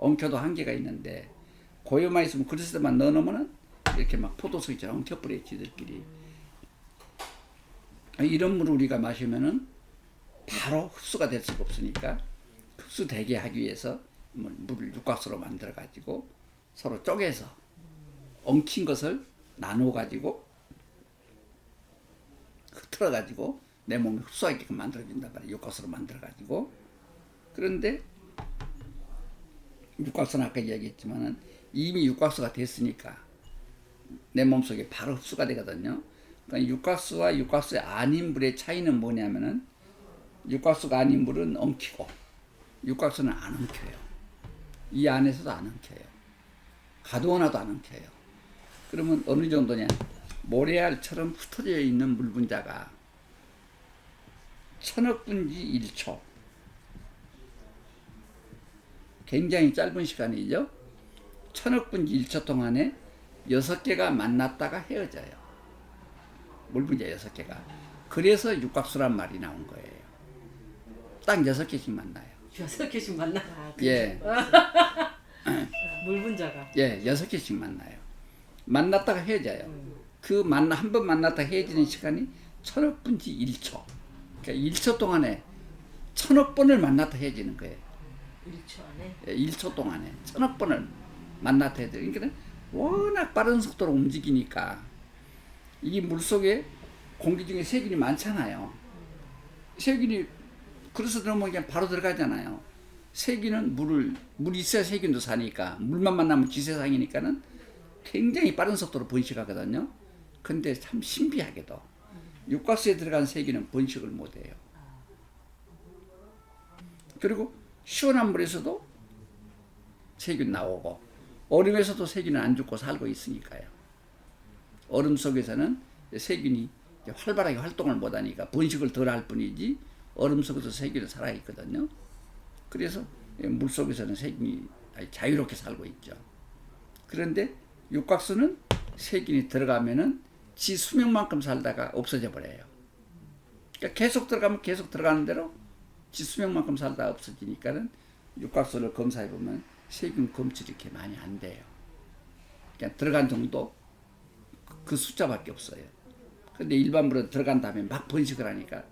엉켜도 한계가 있는데 고요만 있으면 그릇에만 넣어놓으면은 이렇게 막 포도송이처럼 엉켜버려요 지들끼리. 이런 물을 우리가 마시면은 바로 흡수가 될 수가 없으니까 흡수되게 하기 위해서 물을 육각수로 만들어 가지고 서로 쪼개서 엉킨 것을 나누어 가지고 흐트러 가지고 내 몸에 흡수하게끔 만들어 준단 말이에요. 육각수로 만들어 가지고. 그런데 육각수는 아까 이야기했지만은 이미 육각수가 됐으니까 내 몸속에 바로 흡수가 되거든요. 그러니까 육각수와 육각수의 아닌 물의 차이는 뭐냐면은 육각수가 아닌 물은 엉키고 육각수는 안 엉켜요. 이 안에서도 안 엉켜요. 가두어놔도 안 엉켜요. 그러면 어느 정도냐? 모래알처럼 흩어져 있는 물 분자가 1000억 분지 1초. 굉장히 짧은 시간이죠. 1000억 분지 1초 동안에 6개가 만났다가 헤어져요. 물 분자 6개가. 그래서 육각수란 말이 나온 거예요. 딱 6개씩 만나요. 6개씩 만나. 아, 예. 물 분자가. 예, 6개씩 만나요. 만났다가 헤어져요. 한 번 만났다가 헤어지는 시간이 1000억 분지 1초. 그러니까 1초 동안에 1000억 번을 만났다 헤어지는 거예요. 1초 안에? 예, 1초 동안에 1000억 번을 만났다 헤어져요. 그러니까 워낙 빠른 속도로 움직이니까 이 물속에 공기 중에 세균이 많잖아요. 세균이 그래서 들어오면 그냥 바로 들어가잖아요. 세균은 물이 있어야 세균도 사니까 물만 만나면 지세상이니까는 굉장히 빠른 속도로 번식하거든요. 근데 참 신비하게도 육각수에 들어간 세균은 번식을 못해요. 그리고 시원한 물에서도 세균 나오고 얼음에서도 세균은 안 죽고 살고 있으니까요. 얼음 속에서는 세균이 활발하게 활동을 못하니까 번식을 덜 할 뿐이지 얼음 속에서 세균은 살아있거든요. 그래서 물 속에서는 세균이 자유롭게 살고 있죠. 그런데 육각수는 세균이 들어가면은 지 수명만큼 살다가 없어져 버려요. 그러니까 계속 들어가면 계속 들어가는 대로 지 수명만큼 살다가 없어지니까는 육각수를 검사해 보면 세균 검출이 이렇게 많이 안 돼요. 그냥 들어간 정도 그 숫자밖에 없어요. 근데 일반 물은 들어간 다음에 막 번식을 하니까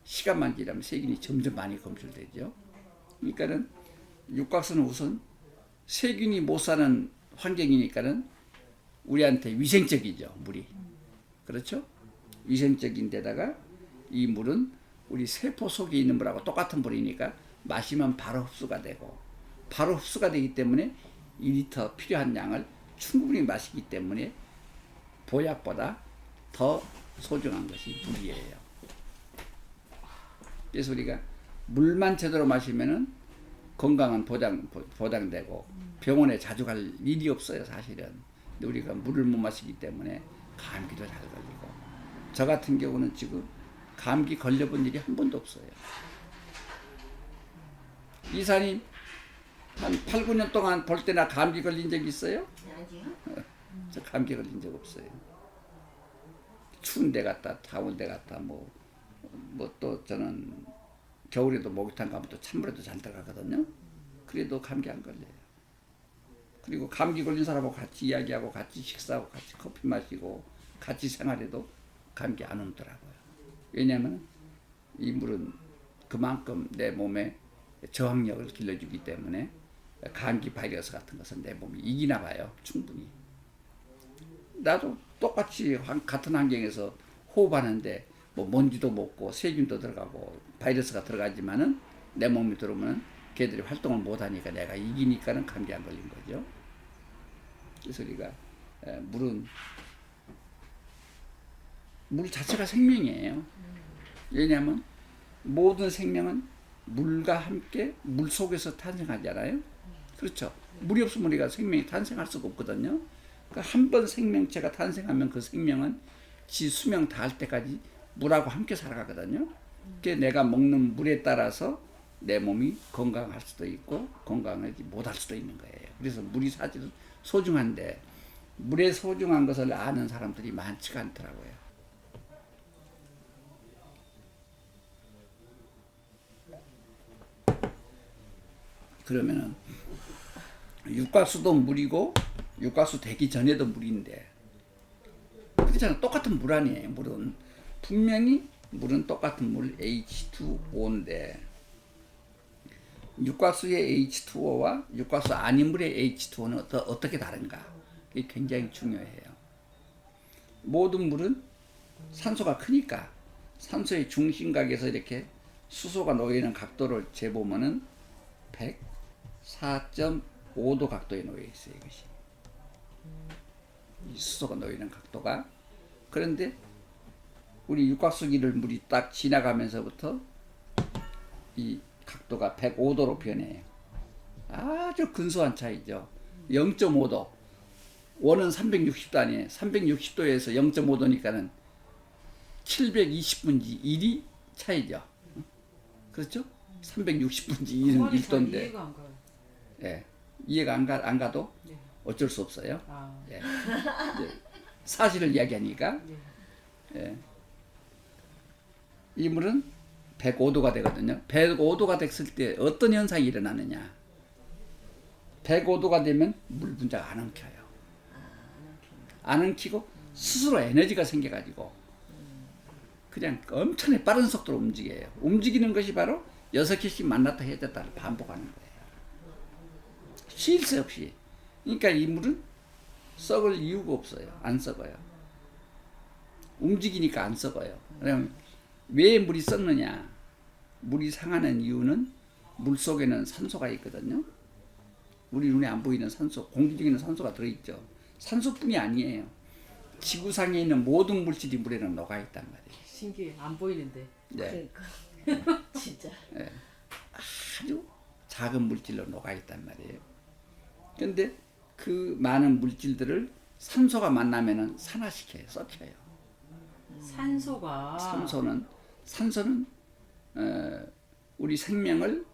시간만 지나면 세균이 점점 많이 검출되죠. 그러니까는 육각수는 우선 세균이 못 사는 환경이니까는 우리한테 위생적이죠, 물이. 그렇죠? 위생적인 데다가 이 물은 우리 세포 속에 있는 물하고 똑같은 물이니까 마시면 바로 흡수가 되고 바로 흡수가 되기 때문에 2리터 필요한 양을 충분히 마시기 때문에 보약보다 더 소중한 것이 물이에요. 그래서 우리가 물만 제대로 마시면은 건강은 보장되고 병원에 자주 갈 일이 없어요, 사실은. 근데 우리가 물을 못 마시기 때문에 감기도 잘 걸리고. 저 같은 경우는 지금 감기 걸려본 일이 한 번도 없어요. 이사님 한 8, 9년 동안 볼 때나 감기 걸린 적 있어요? 아니요. 저 감기 걸린 적 없어요. 추운 데 갔다, 더운 데 갔다, 뭐 또 저는 겨울에도 목욕탕 가면 또 찬물에도 잘 들어가거든요. 그래도 감기 안 걸려요. 그리고 감기 걸린 사람하고 같이 이야기하고 같이 식사하고 같이 커피 마시고 같이 생활해도 감기 안 오더라고요. 왜냐하면 이 물은 그만큼 내 몸에 저항력을 길러주기 때문에 감기 바이러스 같은 것은 내 몸이 이기나 봐요. 충분히. 나도 똑같이 같은 환경에서 호흡하는데 뭐 먼지도 먹고 세균도 들어가고 바이러스가 들어가지만은 내 몸에 들어오면 걔들이 활동을 못하니까 내가 이기니까는 감기 안 걸린 거죠. 그래서 우리가 물 자체가 생명이에요. 왜냐하면 모든 생명은 물과 함께 물 속에서 탄생하잖아요. 그렇죠. 물이 없으면 우리가 생명이 탄생할 수가 없거든요. 그러니까 한 번 생명체가 탄생하면 그 생명은 지 수명 다할 때까지 물하고 함께 살아가거든요. 그게 내가 먹는 물에 따라서 내 몸이 건강할 수도 있고 건강하지 못할 수도 있는 거예요. 그래서 물이 사실은 소중한데 물의 소중한 것을 아는 사람들이 많지가 않더라고요. 그러면은 육각수도 물이고 육각수 되기 전에도 물인데 그렇잖아. 똑같은 물 아니에요. 물은 분명히 물은 똑같은 물 H2O인데 육각수의 H2O와 육각수 아닌 물의 H2O는 어떻게 다른가? 이게 굉장히 중요해요. 모든 물은 산소가 크니까 산소의 중심각에서 이렇게 수소가 놓이는 각도를 재보면은 104.5도 각도에 놓여 있어요. 이것이 이 수소가 놓이는 각도가. 그런데 우리 육각수기를 물이 딱 지나가면서부터 이 각도가 105도로 변해요. 아주 근소한 차이죠. 0.5도. 원은 360도 아니에요. 360도에서 0.5도니까는 720분지 1이 차이죠. 그렇죠? 360분지 1은 1도인데. 이해가 안 가요. 예. 이해가 안 가도 네. 어쩔 수 없어요. 아, 예. 이제 사실을 이야기하니까. 네. 예. 이 물은 105도가 되거든요. 105도가 됐을 때 어떤 현상이 일어나느냐. 105도가 되면 물 분자가 안 엉켜요. 안 엉키고 스스로 에너지가 생겨가지고 그냥 엄청나게 빠른 속도로 움직여요. 움직이는 것이 바로 6개씩 만났다 헤어졌다를 반복하는 거예요. 쉴 새 없이. 그러니까 이 물은 썩을 이유가 없어요. 안 썩어요. 움직이니까 안 썩어요. 그러면 왜 물이 썩느냐? 물이 상하는 이유는 물 속에는 산소가 있거든요. 우리 눈에 안 보이는 산소, 공기 중에는 산소가 들어있죠. 산소뿐이 아니에요. 지구상에 있는 모든 물질이 물에는 녹아있단 말이에요. 신기해. 안 보이는데. 네. 그러니까. 진짜. 네. 아주 작은 물질로 녹아있단 말이에요. 그런데 그 많은 물질들을 산소가 만나면은 산화시켜요. 썩혀요. 산소가. 산소는 우리 생명을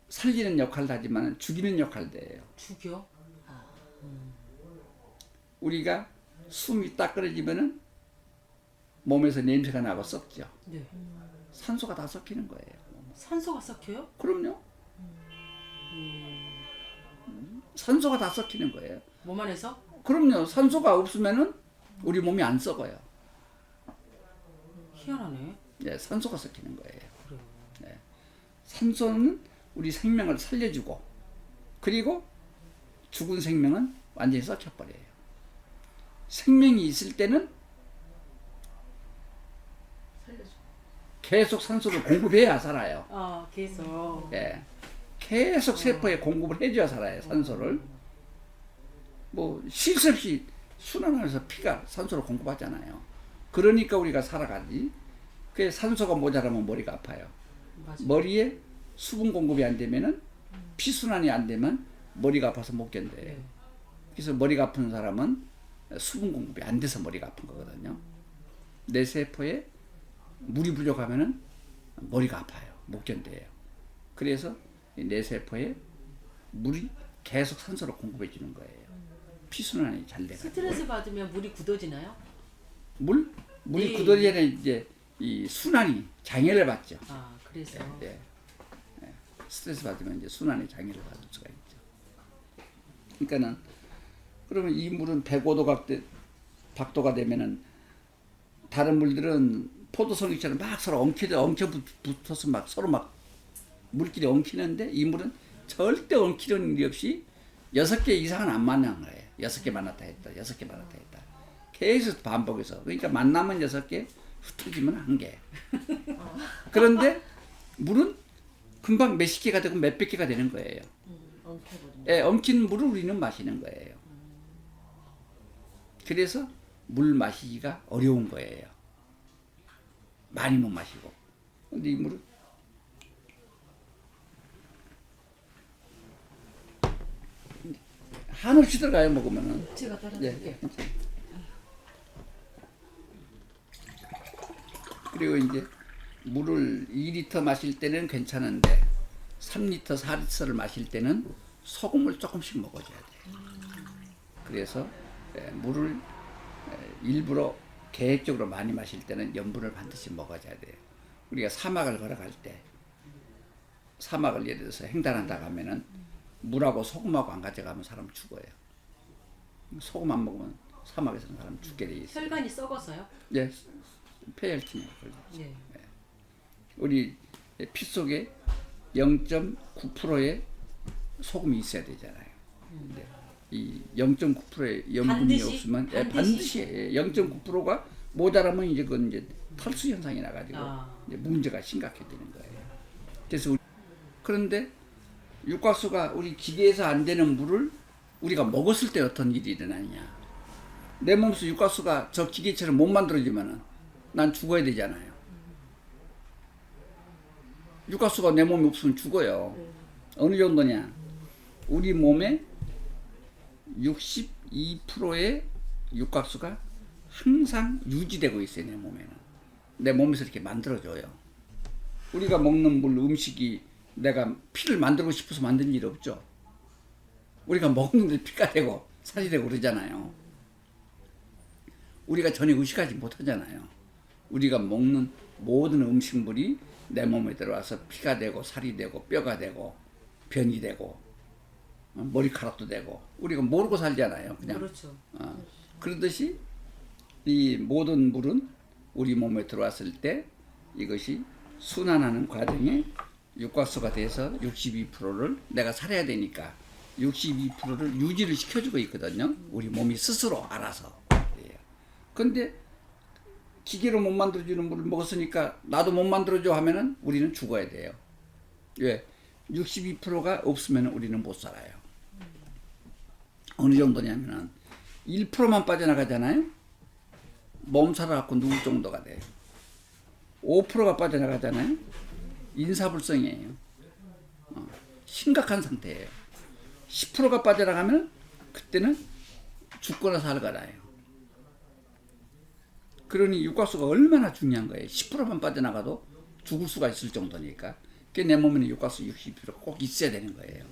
살리는 역할도 하지만 죽이는 역할도 해요. 죽여? 우리가 숨이 딱 끊어지면은 몸에서 냄새가 나고 썩죠. 네. 산소가 다 썩히는 거예요. 산소가 썩혀요? 그럼요. 산소가 다 썩히는 거예요. 몸 안에서? 그럼요. 산소가 없으면은 우리 몸이 안 썩어요. 희한하네. 네, 산소가 썩히는 거예요. 그래요. 네. 산소는 우리 생명을 살려주고 그리고 죽은 생명은 완전히 썩혀버려요. 생명이 있을 때는 계속 산소를 공급해야 살아요. 아, 계속. 예. 계속 세포에 공급을 해줘야 살아요. 산소를. 뭐 쉴 새 없이 순환하면서 피가 산소를 공급하잖아요. 그러니까 우리가 살아가지. 그 산소가 모자라면 머리가 아파요. 맞아. 머리에 수분 공급이 안 되면은 피 순환이 안 되면 머리가 아파서 못 견뎌요. 네. 그래서 머리가 아픈 사람은 수분 공급이 안 돼서 머리가 아픈 거거든요. 내 세포에 물이 부족하면은 머리가 아파요. 못 견뎌요. 그래서 내 세포에 물이 계속 산소를 공급해 주는 거예요. 피 순환이 잘 돼가지고. 스트레스 받으면 물이 굳어지나요? 물이 예. 굳어지면 이제 이 순환이 장애를 받죠. 아, 그래서. 예. 예. 스트레스 받으면 이제 순환의 장애를 받을 수가 있죠. 그러니까는 그러면 이 물은 105도 각도가 되면은 다른 물들은 포도송이처럼 막 서로 엉켜 붙어서 막 서로 막 물끼리 엉키는데 이 물은 절대 엉키는 일이 없이 6개 이상은 안 만나는 거예요. 6개 만났다 했다. 6개 만났다 했다. 계속 반복해서. 그러니까 만나면 6개, 흩어지면 1개. 그런데 물은 금방 몇십 개가 되고 몇백 개가 되는 거예요. 엉켜버린다. 예, 엉킨 물을 우리는 마시는 거예요. 그래서 물 마시기가 어려운 거예요. 많이 못 마시고. 근데 이 물은 한없이 들어가요, 먹으면은. 제가 따라줄게요. 예. 그리고 이제 물을 2리터 마실 때는 괜찮은데 3리터, 4리터를 마실 때는 소금을 조금씩 먹어줘야 돼요. 그래서 물을 일부러 계획적으로 많이 마실 때는 염분을 반드시 먹어줘야 돼요. 우리가 사막을 걸어갈 때 사막을 예를 들어서 횡단한다고 하면은 물하고 소금하고 안 가져가면 사람 죽어요. 소금 안 먹으면 사막에서는 사람 죽게 돼 있어요. 혈관이 썩어서요? 예, 폐혈증에 걸리죠. 네. 우리 피 속에 0.9%의 소금이 있어야 되잖아요. 근데 이 0.9%의 염분이 반드시? 없으면 예, 반드시? 반드시 0.9%가 모자라면 이제 그건 이제 탈수 현상이 나가지고 이제 문제가 심각해지는 거예요. 그래서 그런데 육각수가 우리 기계에서 안 되는 물을 우리가 먹었을 때 어떤 일이 일어나느냐? 내 몸에서 육각수가 저 기계처럼 못 만들어지면은 난 죽어야 되잖아요. 육각수가 내 몸에 없으면 죽어요. 어느 정도냐? 우리 몸에 62%의 육각수가 항상 유지되고 있어요. 내 몸에는. 내 몸에서 이렇게 만들어줘요. 우리가 먹는 물, 음식이 내가 피를 만들고 싶어서 만든 일 없죠. 우리가 먹는데 피가 되고 살이 되고 그러잖아요. 우리가 전혀 의식하지 못하잖아요. 우리가 먹는 모든 음식물이 내 몸에 들어와서 피가 되고 살이 되고 뼈가 되고 변이 되고 머리카락도 되고 우리가 모르고 살잖아요. 그냥. 그렇죠. 그러듯이 이 모든 물은 우리 몸에 들어왔을 때 이것이 순환하는 과정에 육각수가 돼서 62%를 내가 살아야 되니까 62%를 유지를 시켜주고 있거든요. 우리 몸이 스스로 알아서. 근데 기계로 못 만들어주는 물을 먹었으니까 나도 못 만들어줘 하면은 우리는 죽어야 돼요. 왜? 62%가 없으면 우리는 못 살아요. 어느 정도냐면은 1%만 빠져나가잖아요. 몸 살아갖고 누울 정도가 돼요. 5%가 빠져나가잖아요. 인사불성이에요. 심각한 상태예요. 10%가 빠져나가면 그때는 죽거나 살거나요. 그러니 육각수가 얼마나 중요한 거예요. 10%만 빠져나가도 죽을 수가 있을 정도니까. 그게 내 몸에는 육각수 60%꼭 있어야 되는 거예요.